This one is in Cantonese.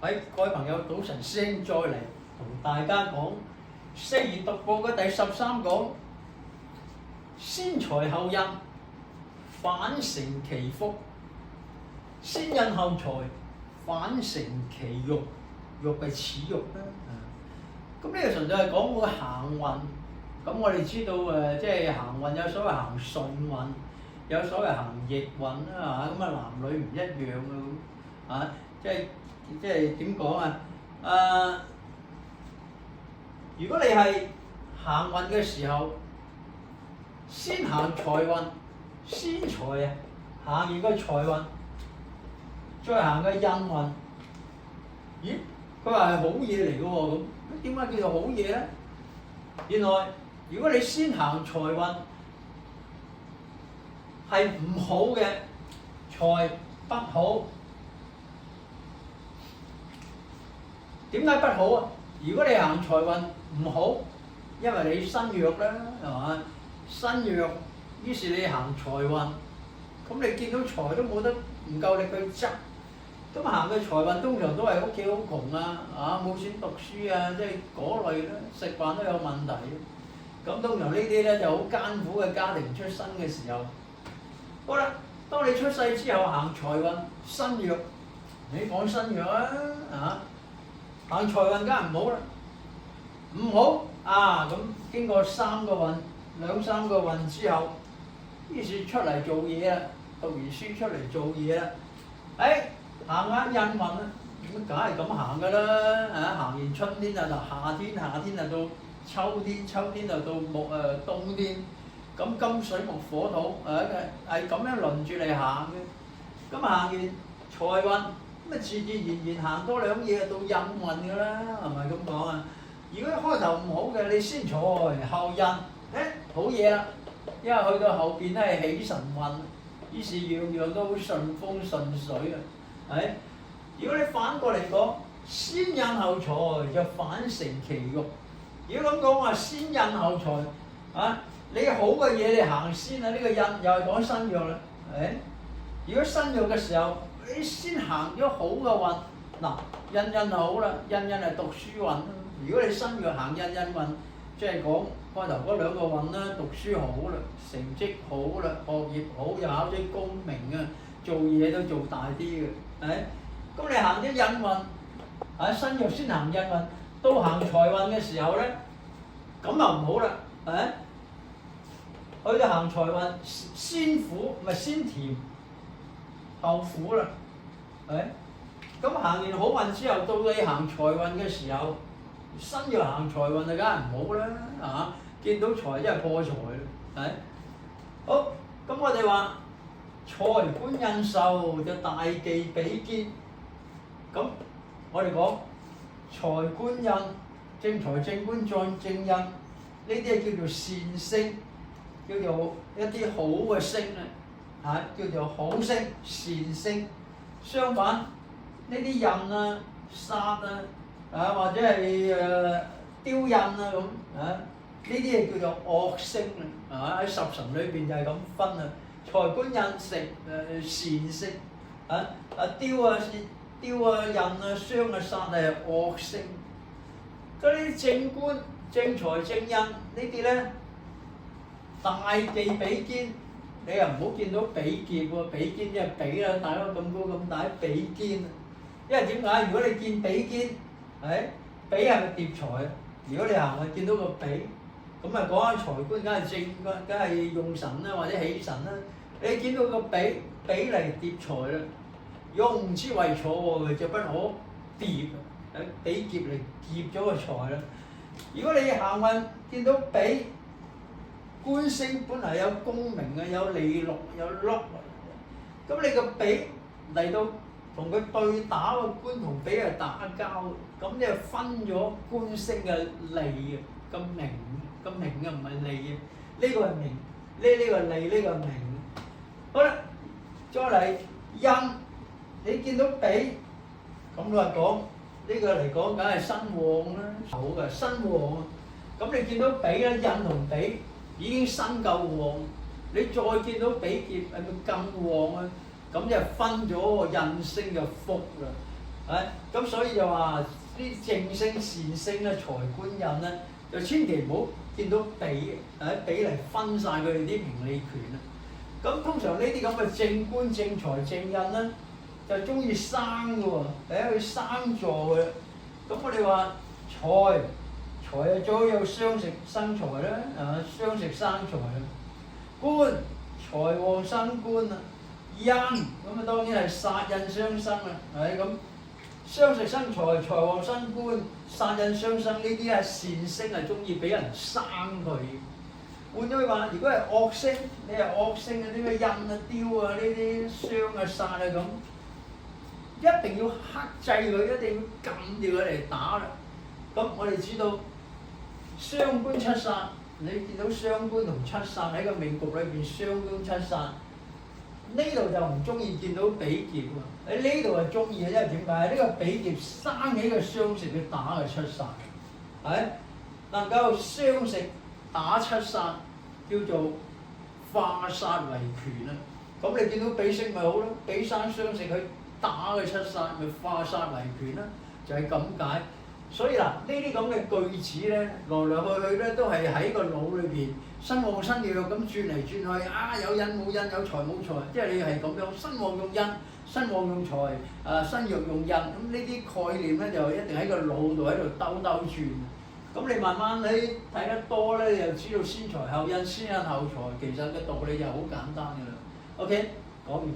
各位朋友，早晨，師兄再嚟同大家講四言讀報嘅第13講，先財後印，反成其福；先印後財，反成其辱。辱係恥辱啦。咁呢個純粹係講個行運。咁我哋知道即係行運有所謂行順運，有所謂行逆運啦嚇。咁男女唔一樣嘅咁即係點講啊？如果你係行運嘅時候，先行財運，先財啊，行完個財運，再行個印運。咦？佢話係好嘢嚟嘅喎，咁點解叫做好嘢咧？原來如果你先行財運係唔好嘅，財不好。點解不好啊？如果你行財運唔好，因為你身弱啦，係嘛？身弱，於是你行財運，咁你見到財都冇得唔夠力去執。咁行嘅財運通常都係屋企好窮啊，冇錢讀書啊，即係嗰類啦，食飯都有問題。咁通常呢啲咧就好艱苦嘅家庭出身嘅時候。好啦，當你出世之後行財運，身弱，你講身弱啊，行財運梗係唔好啦，唔好啊！咁經過兩三個運之後，於是出嚟做嘢啦，讀完書出嚟做嘢啦，行啱印運啦，咁梗係咁行㗎啦，行完春天就夏天，夏天就到秋天，秋天就到冬天，咁金水木火土係咁樣輪住嚟行嘅。咁行完財運，咁自自然然行多兩嘢就到印運㗎啦，係咪咁講啊？如果開頭唔好嘅，你先財後印，好嘢啦，因為去到後邊咧係喜神運，於是樣樣都好順風順水啊！如果你反過嚟講，先印後財就反成其辱。如果咁講話，先印後財你好嘅嘢你行先啊，呢個印又係講身弱啦，如果身弱嘅時候，你先行咗好嘅運，印就好啦，印係讀書運。如果你身弱行印運，即係講開頭嗰兩個運啦，讀書好啦，成績好啦，學業好，又考啲功名啊，做嘢都做大啲嘅。咁你行啲印運，身弱先行印運，到行財運嘅時候咧，咁就唔好啦，去到行財運，先苦咪先甜後苦啦，咁行完好運之後，到你行財運嘅時候，身弱行財運就梗係唔好啦，見到財真係破財啦，好，咁我哋話財官印壽就大忌比肩。咁我哋講財官印，正財正官再正印，呢啲係叫做善星，叫做一啲好嘅星啊，叫做好星善星。相反呢啲印啊、煞或者係雕印咁呢啲係叫做惡星喺十神裏邊就係咁分啊。財官印善星雕印傷煞係惡星。嗰啲正官正財正印呢啲咧，大忌比肩，你又唔好見到比劫喎，比肩即係比啦，大佬咁高咁大比肩，因為點解？如果你見比肩，比係咪劫財啊？如果你行去見到個比，咁啊講下財官梗係正，梗係用神啦或者喜神啦。你見到個比嚟劫財啦，用之為錯喎，就不可劫，比劫嚟劫咗個財啦。如果你行運見到比官星，本嚟有功名嘅，有利祿有祿，咁你個比嚟到同佢對打，個官同比係打交，咁你就分咗官星嘅利嘅名嘅，唔係利嘅，呢個係名，呢個利，呢個係名。好啦，再嚟印，你見到比，咁你話講呢個嚟講，梗係身旺啦，好嘅身旺。咁你見到比咧，印同比已經身夠旺，你再見到比劫係咪更旺啊？咁就分咗個印星嘅福啦。咁所以就話啲正星善星咧、財官印咧，就千祈唔好見到比嚟分晒佢哋啲名利權啊！咁通常呢啲咁嘅正官、正財、正印咧，就中意生嘅喎，佢生坐嘅。咁我哋話財啊，最好有雙食生財啦，雙食生財啊。官財旺生官啊，印咁啊當然係殺印相生啦，咁雙食生財，財旺生官，殺印相生呢啲係善星係中意俾人生佢。換句話，如果係惡星，你係惡星啊，啲咩印啊、雕啊呢啲傷啊、殺啊咁，一定要克制佢，一定要撳住佢嚟打啦。咁我哋知道雙官七殺，你見到雙官同七殺喺個命局裏邊，雙官七殺。呢度就唔中意見到比劫喎，喺呢度係中意嘅，因為點解？呢個比劫生起個雙食去打個七殺，能夠雙食打七殺，叫做化殺為權啦。咁你見到比星咪好咯，比生雙食去打個七殺，咪化殺為權啦，就係咁解。所以嗱，呢啲咁嘅句子咧，來來去去咧都係喺個腦裏邊，身旺身弱咁轉嚟轉去，有印冇印，有財冇財，即係你係咁樣，身旺用印，身旺用財，身弱用印，咁呢啲概念咧就一定喺個腦度喺度兜兜轉。咁你慢慢你睇得多咧，你就知道先財後印，先印後財，其實嘅道理就好簡單㗎啦。OK，講完。